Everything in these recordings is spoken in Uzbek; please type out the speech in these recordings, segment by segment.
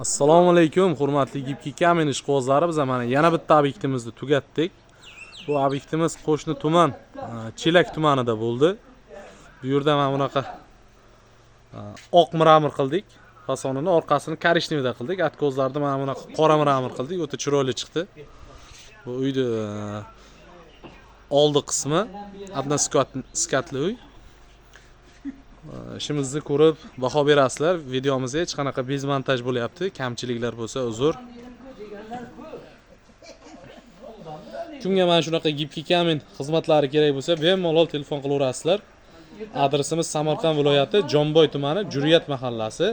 Assalomu alaykum, hurmatli Gipki Kamin ishqibozlari. Biz mana yana bitta obyektimizni tugatdik. Bu obyektimiz qo'shni tuman, Chelak tumanida bo'ldi. Bu yerda mana bunaqa oq mramor qildik. Fasonini orqasini korishniy qildik. Atkozlarni mana bunaqa qora mramor qildik. O'ta chiroyli chiqdi. Bu uyni oldi qismi одна skatli uy. İşimizni ko'rib baho berasizlar. Videomizda hech qanaqa bezmontaj bo'lyapti. Kamchiliklar bo'lsa uzr. Kimga mana shunaqa Gipki Kamin xizmatlari kerak bo'lsa, bemalol telefon qilaverasizlar. Adresimiz Samarqand viloyati, Jonboy tumani, Juriyat mahallasi.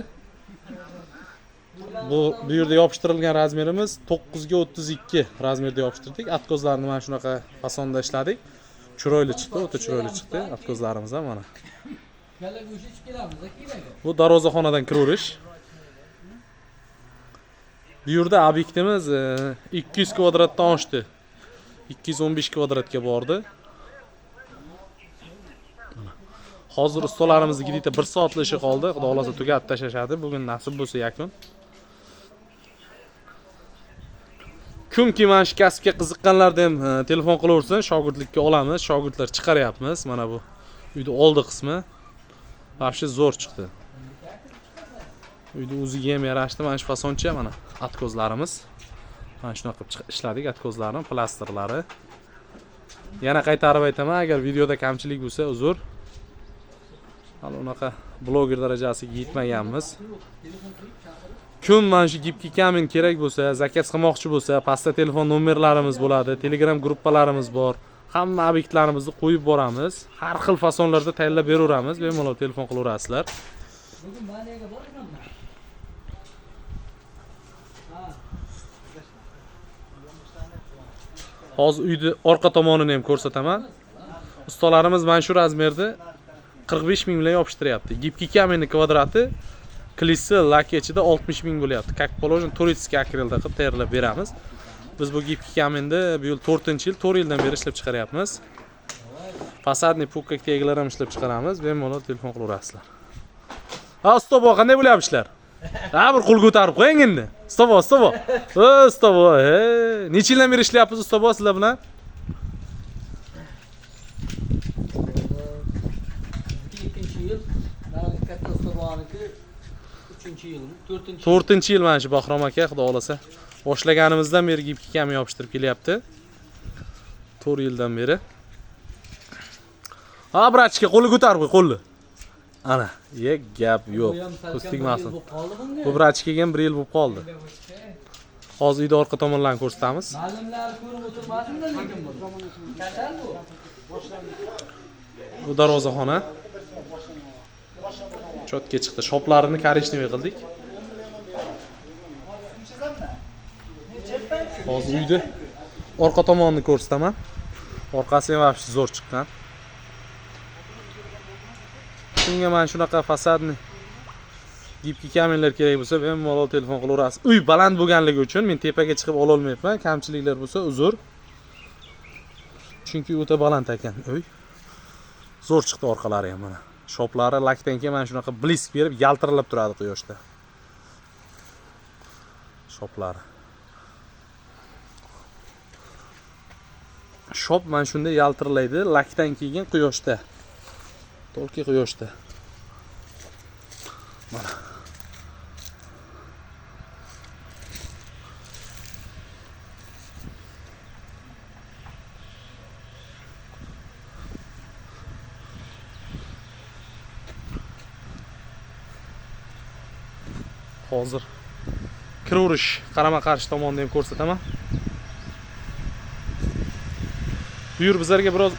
Bu yerda yopishtirilgan razmerimiz 9 ga 32 razmerda yopishtirdik. Atkozlarni mana shunaqa fasonda ishladik. Chiroyli chiqdi, o'ta chiroyli chiqdi atkozlarimiz ham mana. Bu darvozaxonadan kiraverish. Bu yerda obyektimiz 200 kvadratdan oshdi. 215 kvadratga bordi. Hozir ustalarimizni gidita 1 soatlik ishi qoldi. Xudo xolasa tugatib tashlashadi. Bugun nasib bo'lsa yakun. Kimki mana shu kasbga qiziqqanlarda ham telefon qilaversin, shogirdlikka olamiz. Shogirdlar chiqaryapmiz. Mana bu uyning oldi qismi Vahşi zo'r chiqdi. Uyda o'ziga ham yarashdi. Mana shu fasoncha mana atkozlarimiz. Mana shunaqa qilib ishladik atkozlarni, plastrlari. Yana qaytarib aytaman, agar videoda kamchilik bo'lsa uzr. Hali unaqa bloger darajasiga yetmaganmiz. Kim mana shu Gipki Kamin kerak bo'lsa, zakaz qilmoqchi bo'lsa, pastda telefon nomerlarimiz bo'ladi, Telegram gruppalarimiz bor. Hamma obyektlarimizni qo'yib boramiz. Har xil fasonlarda tayyorlab beraveramiz. Bemalol telefon qilaverasizlar. Hozir uyni orqa tomonini ham ko'rsataman. Ustalarimiz mana shu razmerda 45 ming bilan yopishtiryapti. Gipki Kamin kvadrati klisi lak ichida 60 ming bo'lyapti. Как положено, turistik akrelda qilib tayyorlab beramiz. Biz bu Gipki Kaminda bu yil 4-yil, 4 yildan beri ishlab chiqaryapmiz. Fasadniy pukkak tegilar ham ishlab chiqaramiz. Bemalol telefon qilaverasizlar. Ha, stop, qanday bo'lyapti ishlar? Ha, bir qo'l ko'tarib qo'ying endi. Stop. Stop. Necha yildan beri ishlayapsiz stop sizlar bilan? 2-yil, mana katta stoboniki 3-yil, 4-yil. 4-yil mana shu Bahrom aka, xudo xolasa. Boshlaganimizdan beri Gipki Kamin yopishtirib kelyapti. 4 yildan beri. Ha, brachka, qo'li ko'tarib qo'y, qo'lni. Ana, gap yo'q. Ko'z tegmasin. Bu brachkaga ham 1 yil bo'lib qoldi. Hozir uyda orqa tomonlarni ko'rsatamiz. Ma'lumlar ko'rib o'tirmasin-da, lekin bu. Kasal bu. Bu darvozaxona. Chotga chiqdi. Shoplarini korishniy qildik. Hozir uyda orqa tomonni ko'rsataman. Orqasi ham vahshiy zo'r chiqqan. Kimga mana shunaqa fasadni Gipki Kaminlar kerak bo'lsa, bemalol telefon qilaverasiz. Uy baland bo'lganligi uchun men tepaga chiqib ola olmayapman. Kamchiliklar bo'lsa uzr. Chunki o'ta baland ekan uy. Zo'r chiqdi orqalari ham mana. Shoplari lakdan keyin mana shunaqa blisk berib yaltirilib turadi quyoshda. Shoplari. Shop mana shunday yaltirlaydi, lakdan keyin quyoshda. To'lqi quyoshda. Mana. Hozir kiraverish qarama-qarshi tomonda ham ko'rsataman. Bu yer bizlarga biroz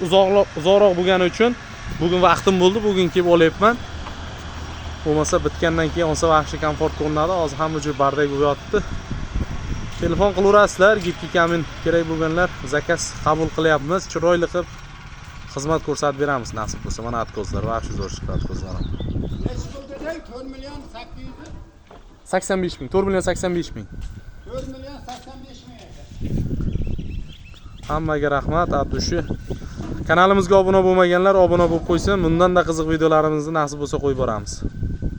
uzoqroq bo'lgani uchun bugun vaqtim bo'ldi, bugun kelib olyapman. Bo'lmasa bitgandan keyin olsa vahshiy komfort ko'rinadi. Hozir hamma joy bardak bo'lib yotibdi. Telefon qilaverasizlar, Gipki Kamin kerak bo'lganlar zakaz qabul qilyapmiz. Chiroyli qilib xizmat ko'rsatib beramiz nasib bo'lsa. Mana atkozlar, vahshiy zo'r chiqdi atkozlar. 4 million 85 ming, 4 million 85 ming. 4 million 85 ming. Hammaga rahmat, Abdushi. Kanalimizga obuna bo'lmaganlar obuna bo'lib qo'ysin. Bundan da qiziq videolarimizni nasib bo'lsa qo'yib boramiz.